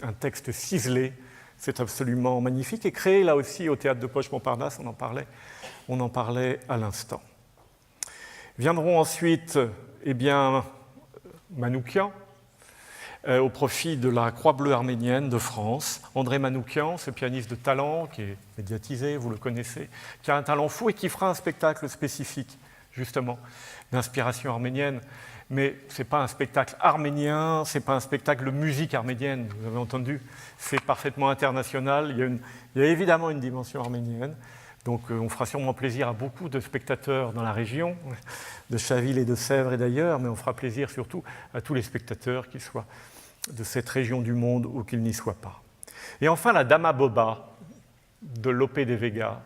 un texte ciselé, c'est absolument magnifique et créé là aussi au Théâtre de Poche Montparnasse, on en parlait à l'instant. Viendront ensuite, Manoukian, au profit de la Croix-Bleue arménienne de France. André Manoukian, ce pianiste de talent qui est médiatisé, vous le connaissez, qui a un talent fou et qui fera un spectacle spécifique, justement, d'inspiration arménienne. Mais ce n'est pas un spectacle arménien, ce n'est pas un spectacle de musique arménienne, vous avez entendu, c'est parfaitement international. Il y a évidemment une dimension arménienne. Donc on fera sûrement plaisir à beaucoup de spectateurs dans la région, de Chaville et de Sèvres et d'ailleurs, mais on fera plaisir surtout à tous les spectateurs, qu'ils soient de cette région du monde ou qu'ils n'y soient pas. Et enfin, la Dama Boba de Lope de Vega.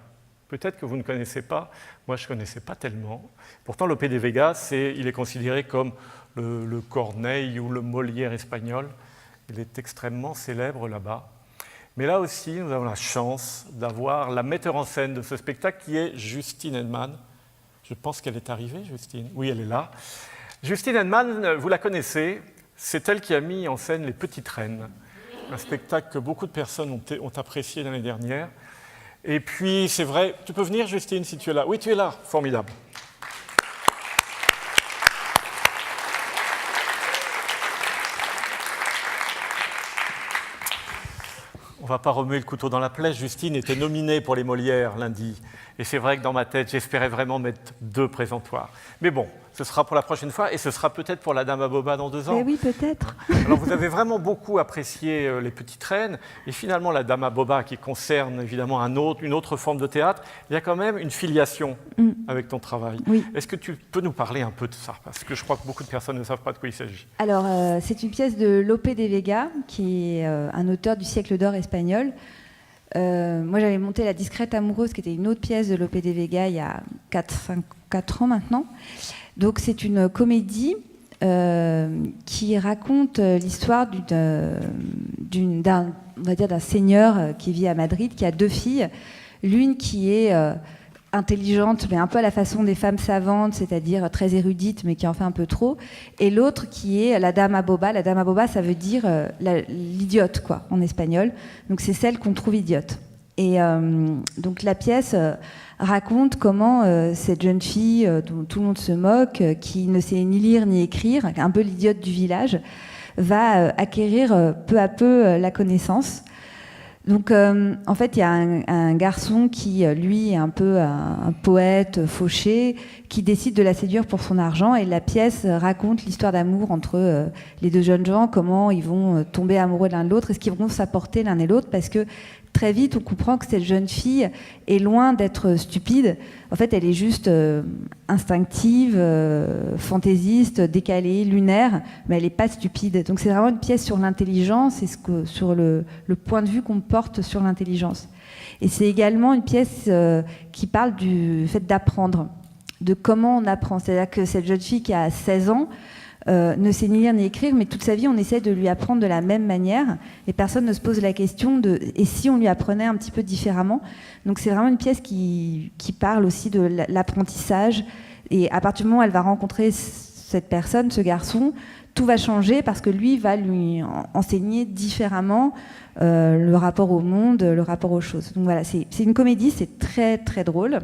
Peut-être que vous ne connaissez pas, moi je ne connaissais pas tellement. Pourtant, Lope de Vega, il est considéré comme le Corneille ou le Molière espagnol. Il est extrêmement célèbre là-bas. Mais là aussi, nous avons la chance d'avoir la metteur en scène de ce spectacle qui est Justine Hedman. Je pense qu'elle est arrivée, Justine. Oui, elle est là. Justine Hedman, vous la connaissez, c'est elle qui a mis en scène Les Petites Reines, un spectacle que beaucoup de personnes ont apprécié l'année dernière. Et puis, c'est vrai, tu peux venir, Justine, si tu es là. Oui, tu es là, formidable. On ne va pas remuer le couteau dans la plaie. Justine était nominée pour les Molières lundi. Et c'est vrai que dans ma tête, j'espérais vraiment mettre 2 présentoirs. Mais bon, ce sera pour la prochaine fois et ce sera peut-être pour la Dama Boba dans 2 ans. Eh oui, peut-être. Alors vous avez vraiment beaucoup apprécié Les Petites Reines. Et finalement, la Dama Boba, qui concerne évidemment une autre forme de théâtre, il y a quand même une filiation avec ton travail. Oui. Est-ce que tu peux nous parler un peu de ça? Parce que je crois que beaucoup de personnes ne savent pas de quoi il s'agit. Alors, c'est une pièce de Lope de Vega, qui est un auteur du siècle d'or espagnol. Moi, j'avais monté La Discrète Amoureuse, qui était une autre pièce de Lope de Vega il y a 4 ans maintenant. Donc, c'est une comédie qui raconte l'histoire d'un seigneur qui vit à Madrid, qui a 2 filles. L'une qui est intelligente, mais un peu à la façon des femmes savantes, c'est-à-dire très érudite, mais qui en fait un peu trop. Et l'autre qui est la Dama Boba. La Dama Boba, ça veut dire l'idiote, quoi, en espagnol. Donc c'est celle qu'on trouve idiote. Et donc la pièce raconte comment cette jeune fille dont tout le monde se moque, qui ne sait ni lire ni écrire, un peu l'idiote du village, va acquérir peu à peu la connaissance. Donc, en fait, il y a un garçon qui, lui, est un peu un poète fauché, qui décide de la séduire pour son argent. Et la pièce raconte l'histoire d'amour entre les 2 jeunes gens, comment ils vont tomber amoureux l'un de l'autre, est-ce qu'ils vont s'apporter l'un et l'autre, parce que très vite, on comprend que cette jeune fille est loin d'être stupide. En fait, elle est juste instinctive, fantaisiste, décalée, lunaire, mais elle n'est pas stupide. Donc c'est vraiment une pièce sur l'intelligence et sur le point de vue qu'on porte sur l'intelligence. Et c'est également une pièce qui parle du fait d'apprendre, de comment on apprend. C'est-à-dire que cette jeune fille qui a 16 ans, ne sait ni lire ni écrire, mais toute sa vie on essaie de lui apprendre de la même manière et personne ne se pose la question de et si on lui apprenait un petit peu différemment. Donc c'est vraiment une pièce qui parle aussi de l'apprentissage, et à partir du moment où elle va rencontrer cette personne, ce garçon, tout va changer parce que lui va lui enseigner différemment le rapport au monde, le rapport aux choses. Donc voilà, c'est une comédie, c'est très très drôle,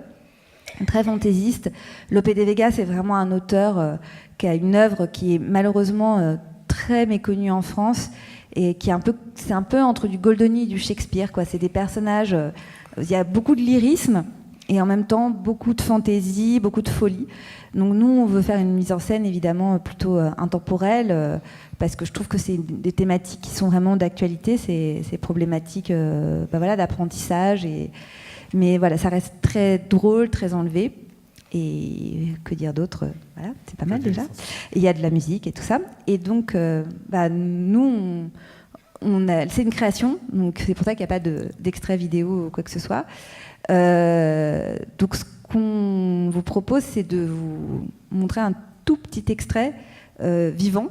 très fantaisiste. Lope de Vega, c'est vraiment un auteur qui a une œuvre qui est malheureusement très méconnue en France et qui est c'est un peu entre du Goldoni et du Shakespeare, quoi. C'est des personnages, il y a beaucoup de lyrisme et en même temps beaucoup de fantaisie, beaucoup de folie. Donc nous, on veut faire une mise en scène évidemment plutôt intemporelle parce que je trouve que c'est des thématiques qui sont vraiment d'actualité, ces problématiques d'apprentissage. Mais voilà, ça reste très drôle, très enlevé. Et que dire d'autre, voilà, c'est pas mal déjà. Il y a de la musique et tout ça. Et donc, nous, c'est une création, donc c'est pour ça qu'il n'y a pas d'extrait vidéo ou quoi que ce soit. Donc, ce qu'on vous propose, c'est de vous montrer un tout petit extrait vivant,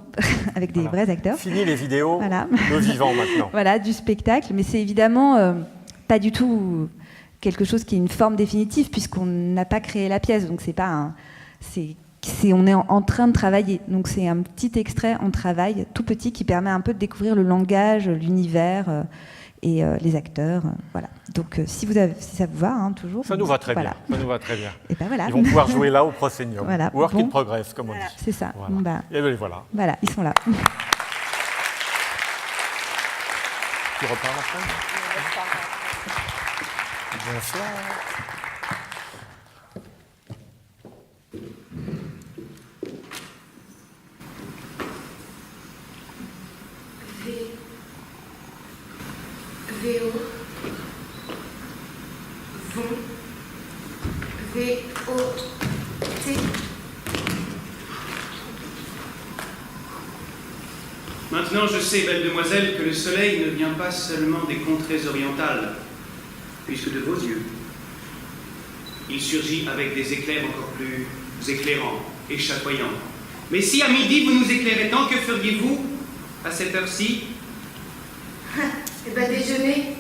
avec des vrais acteurs. Fini les vidéos, le vivant maintenant. Voilà, du spectacle. Mais c'est évidemment pas du tout quelque chose qui est une forme définitive puisqu'on n'a pas créé la pièce, donc c'est pas on est en train de travailler, donc c'est un petit extrait en travail tout petit qui permet un peu de découvrir le langage, l'univers et les acteurs, voilà. Donc si ça vous va, toujours. Ça nous va très bien. Ça nous va très bien. Et ben voilà. Ils vont pouvoir jouer là au Proscenium. Voilà. Work in progress, comme on dit. C'est ça. Voilà. Et bien voilà. Voilà, ils sont là. Tu repars après ? Bonsoir. VO vont VOT. Maintenant, je sais, belle demoiselle, que le soleil ne vient pas seulement des contrées orientales, puisque de vos yeux, il surgit avec des éclairs encore plus éclairants et chatoyants. Mais si à midi vous nous éclairez tant, que feriez-vous à cette heure-ci? Eh ben, déjeuner.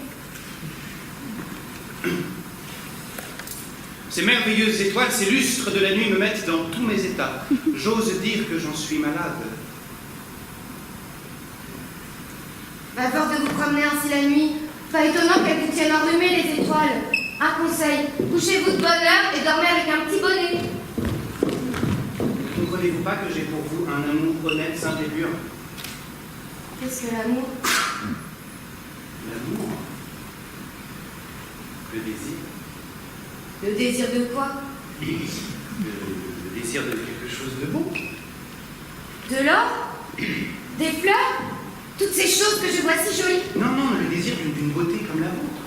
Ces merveilleuses étoiles, ces lustres de la nuit me mettent dans tous mes états. J'ose dire que j'en suis malade. À force de vous promener ainsi la nuit, pas étonnant qu'elles vous tiennent enrhumées les étoiles. Un conseil, couchez-vous de bonne heure et dormez avec un petit bonnet. Ne comprenez-vous pas que j'ai pour vous un amour honnête, simple et pur? Qu'est-ce que l'amour? L'amour? Le désir? Le désir de quoi? Le désir de quelque chose de beau. De l'or? Des fleurs? Toutes ces choses que je vois si jolies? Non, le désir d'une beauté comme la vôtre.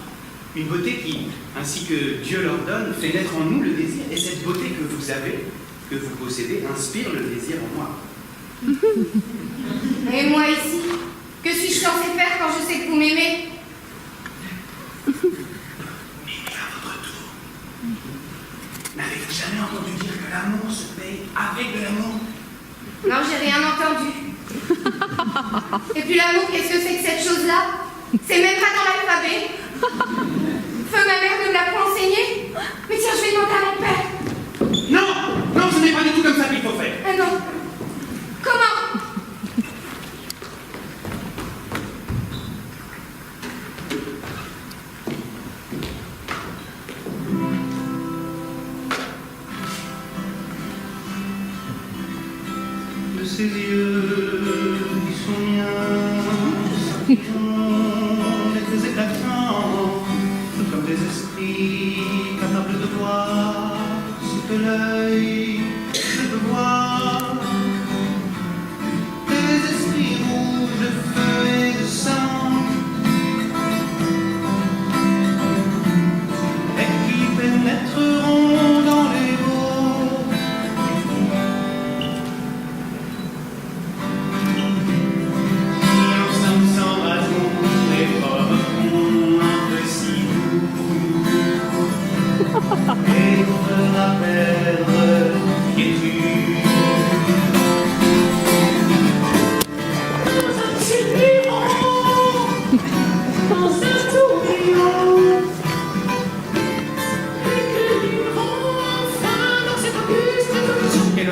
Une beauté qui, ainsi que Dieu l'ordonne, fait naître en nous le désir. Et cette beauté que vous avez, que vous possédez, inspire le désir en moi. Et moi ici, que suis-je censée faire quand je sais que vous m'aimez? N'avez-vous jamais entendu dire que l'amour se paye avec de l'amour? Non, j'ai rien entendu. Et puis l'amour, qu'est-ce que c'est que cette chose-là? C'est même pas dans l'alphabet. Feu, ma mère ne me l'a pas enseigné. Mais tiens, je vais demander à mon père. Non, ce n'est pas du tout comme ça qu'il faut faire. Ah non. Comment? De ses yeux qui sont miens, des éclatants, comme des esprits capables de voir ce que l'œil ne peut voir. Des esprits rouges de feu et de sang,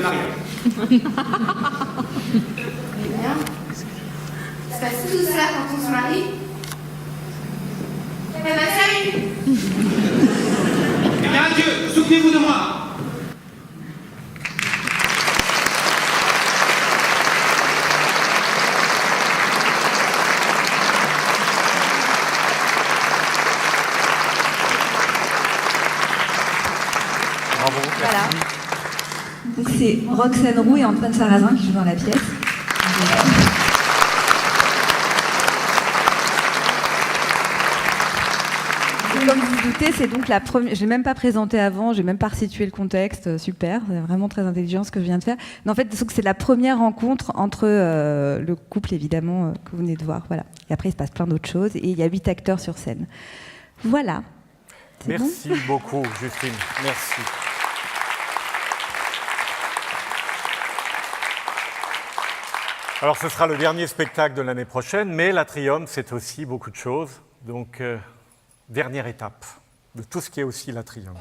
mariage. Eh bien, ça se passe tout ça quand on se marie. Eh ben, salut! Eh bien, adieu, souvenez-vous de moi. Voilà. Donc c'est Roxane Roux et Antoine Sarrazin qui jouent dans la pièce. Et comme vous vous doutez, c'est donc la première. Je l'ai même pas présenté avant, j'ai même pas resitué le contexte. Super, c'est vraiment très intelligent ce que je viens de faire. Mais en fait, c'est la première rencontre entre le couple évidemment que vous venez de voir. Voilà. Et après, il se passe plein d'autres choses et il y a 8 acteurs sur scène. Voilà. Merci beaucoup, Justine. Merci. Alors, ce sera le dernier spectacle de l'année prochaine, mais l'Atrium, c'est aussi beaucoup de choses. Donc, dernière étape de tout ce qui est aussi l'Atrium.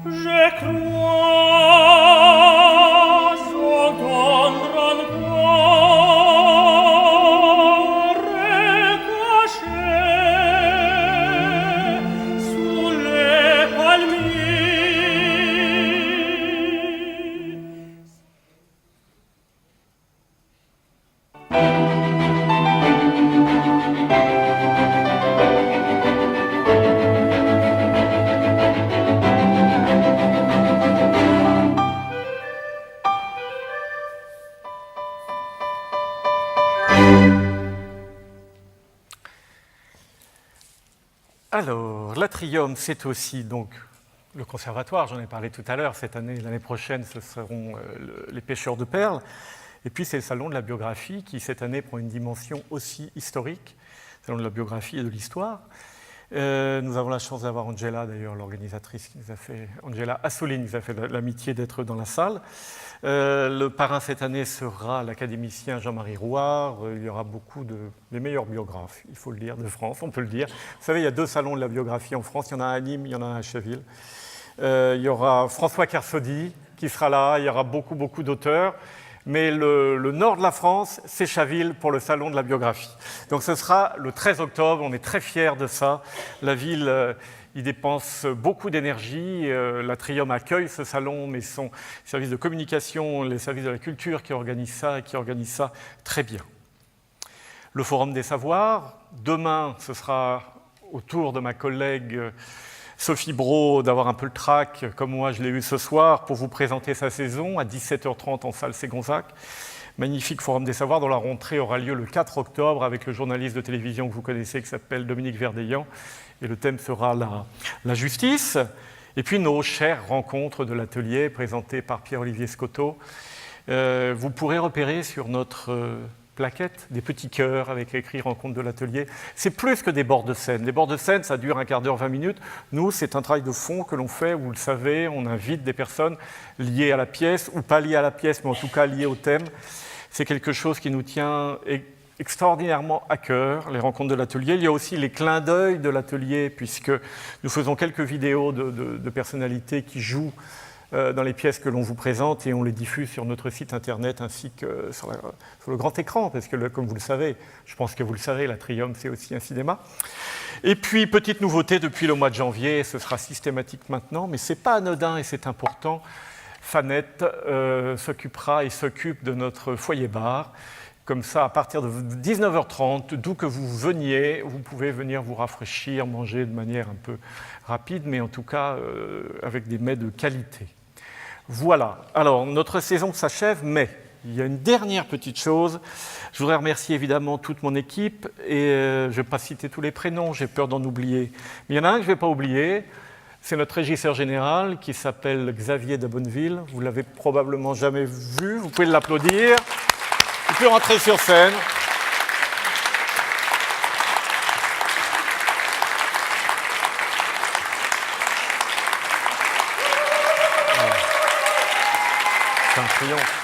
Je crois s'entendre encore caché sous les Alors, l'Atrium, c'est aussi donc le conservatoire, j'en ai parlé tout à l'heure. Cette année, l'année prochaine, ce seront les pêcheurs de perles. Et puis, c'est le Salon de la biographie qui, cette année, prend une dimension aussi historique, le Salon de la biographie et de l'histoire. Nous avons la chance d'avoir Angela, d'ailleurs, l'organisatrice qui nous a fait, Angela Assolin, qui nous a fait l'amitié d'être dans la salle. Le parrain cette année sera l'académicien Jean-Marie Rouard. Il y aura beaucoup des meilleurs biographes, il faut le dire, de France, on peut le dire. Vous savez, il y a 2 salons de la biographie en France. Il y en a un à Nîmes, il y en a un à Cheville. Il y aura François Kersaudy qui sera là. Il y aura beaucoup d'auteurs. Mais le nord de la France, c'est Chaville pour le salon de la biographie. Donc ce sera le 13 octobre, on est très fiers de ça. La ville y dépense beaucoup d'énergie. L'Atrium accueille ce salon, mais son service de communication, les services de la culture qui organisent ça et qui organisent ça très bien. Le Forum des Savoirs, demain, ce sera au tour de ma collègue Sophie Brault d'avoir un peu le trac, comme moi je l'ai eu ce soir, pour vous présenter sa saison à 17h30 en salle Ségonzac. Magnifique Forum des Savoirs dont la rentrée aura lieu le 4 octobre avec le journaliste de télévision que vous connaissez qui s'appelle Dominique Verdeillan. Et le thème sera la justice. Et puis nos chères rencontres de l'atelier présentées par Pierre-Olivier Scotto. Vous pourrez repérer sur notre plaquettes, des petits cœurs avec écrit « Rencontre de l'atelier ». C'est plus que des bords de scène. Les bords de scène, ça dure un quart d'heure, 20 minutes. Nous, c'est un travail de fond que l'on fait, vous le savez, on invite des personnes liées à la pièce, ou pas liées à la pièce, mais en tout cas liées au thème. C'est quelque chose qui nous tient extraordinairement à cœur, les rencontres de l'atelier. Il y a aussi les clins d'œil de l'atelier, puisque nous faisons quelques vidéos de personnalités qui jouent dans les pièces que l'on vous présente et on les diffuse sur notre site internet ainsi que sur le grand écran, parce que comme vous le savez, je pense que vous le savez, l'Atrium c'est aussi un cinéma. Et puis, petite nouveauté depuis le mois de janvier, ce sera systématique maintenant, mais ce n'est pas anodin et c'est important, Fanette s'occupera et s'occupe de notre foyer bar. Comme ça, à partir de 19h30, d'où que vous veniez, vous pouvez venir vous rafraîchir, manger de manière un peu rapide, mais en tout cas avec des mets de qualité. Voilà. Alors, notre saison s'achève, mais il y a une dernière petite chose. Je voudrais remercier évidemment toute mon équipe, et je ne vais pas citer tous les prénoms, j'ai peur d'en oublier. Mais il y en a un que je ne vais pas oublier, c'est notre régisseur général qui s'appelle Xavier de Bonneville. Vous ne l'avez probablement jamais vu, vous pouvez l'applaudir. Vous pouvez rentrer sur scène. C'est un triomphe.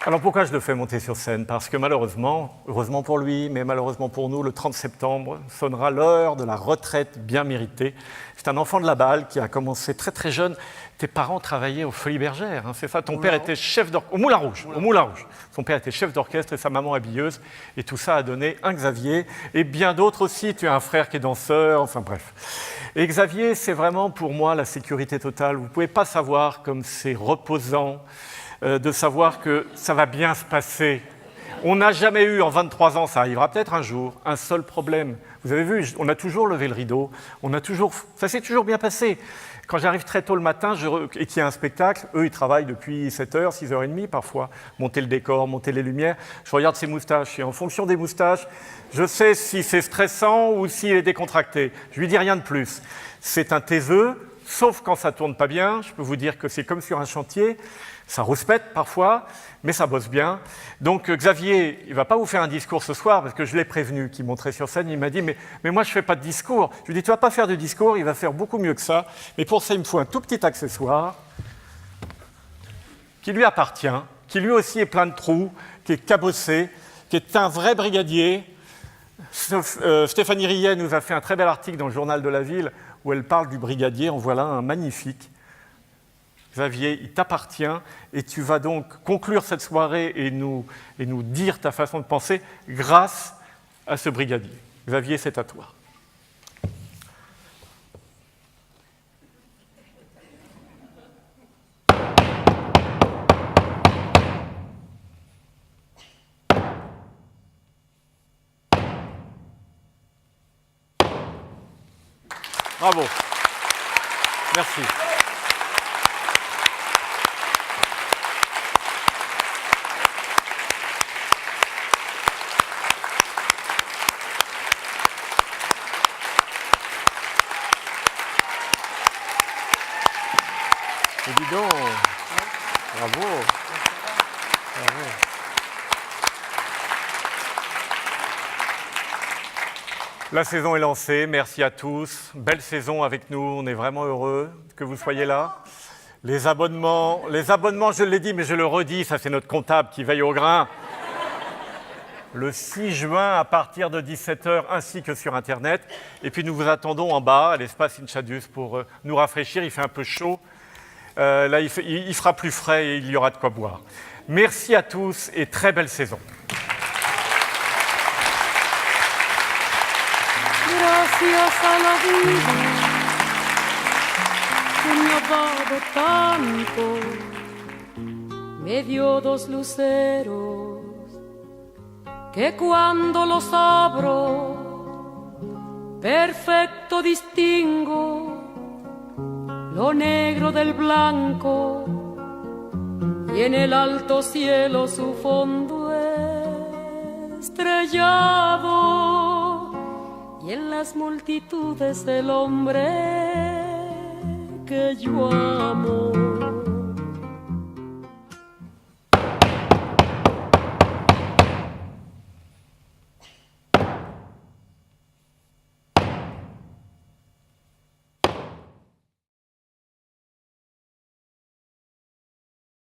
Alors pourquoi je le fais monter sur scène? Parce que malheureusement, heureusement pour lui, mais malheureusement pour nous, le 30 septembre sonnera l'heure de la retraite bien méritée. C'est un enfant de la balle qui a commencé très très jeune. Tes parents travaillaient aux Folies Bergères, hein, c'est ça? Ton père était chef d'orchestre, au Moulin Rouge. Son père était chef d'orchestre et sa maman habilleuse. Et tout ça a donné un Xavier et bien d'autres aussi. Tu as un frère qui est danseur, enfin bref. Et Xavier, c'est vraiment pour moi la sécurité totale. Vous ne pouvez pas savoir comme c'est reposant de savoir que ça va bien se passer. On n'a jamais eu, en 23 ans, ça arrivera peut-être un jour, un seul problème. Vous avez vu, on a toujours levé le rideau, ça s'est toujours bien passé. Quand j'arrive très tôt le matin et qu'il y a un spectacle, eux, ils travaillent depuis 7h, 6h30 parfois, monter le décor, monter les lumières. Je regarde ses moustaches et en fonction des moustaches, je sais si c'est stressant ou s'il est décontracté. Je lui dis rien de plus. C'est un taiseux, sauf quand ça tourne pas bien. Je peux vous dire que c'est comme sur un chantier. Ça rouspète parfois, mais ça bosse bien. Donc Xavier, il ne va pas vous faire un discours ce soir, parce que je l'ai prévenu qu'il monterait sur scène. Il m'a dit, mais moi je ne fais pas de discours. Je lui ai dit, tu ne vas pas faire de discours, il va faire beaucoup mieux que ça. Mais pour ça, il me faut un tout petit accessoire qui lui appartient, qui lui aussi est plein de trous, qui est cabossé, qui est un vrai brigadier. Stéphanie Rillet nous a fait un très bel article dans le Journal de la Ville où elle parle du brigadier. En voilà un magnifique. Xavier, il t'appartient et tu vas donc conclure cette soirée et nous dire ta façon de penser grâce à ce brigadier. Xavier, c'est à toi. Bravo. Merci. Et dis donc, bravo. Bravo. La saison est lancée, merci à tous. Belle saison avec nous, on est vraiment heureux que vous soyez là. Les abonnements, je l'ai dit, mais je le redis, ça c'est notre comptable qui veille au grain. Le 6 juin à partir de 17h ainsi que sur Internet. Et puis nous vous attendons en bas à l'espace Inchadus pour nous rafraîchir, il fait un peu chaud. Là, il fera plus frais et il y aura de quoi boire. Merci à tous et très belle saison. Gracias a la vida que me ha dado tanto, me dio dos luceros que cuando los abro perfecto distingo lo negro del blanco y en el alto cielo su fondo estrellado y en las multitudes el hombre que yo amo.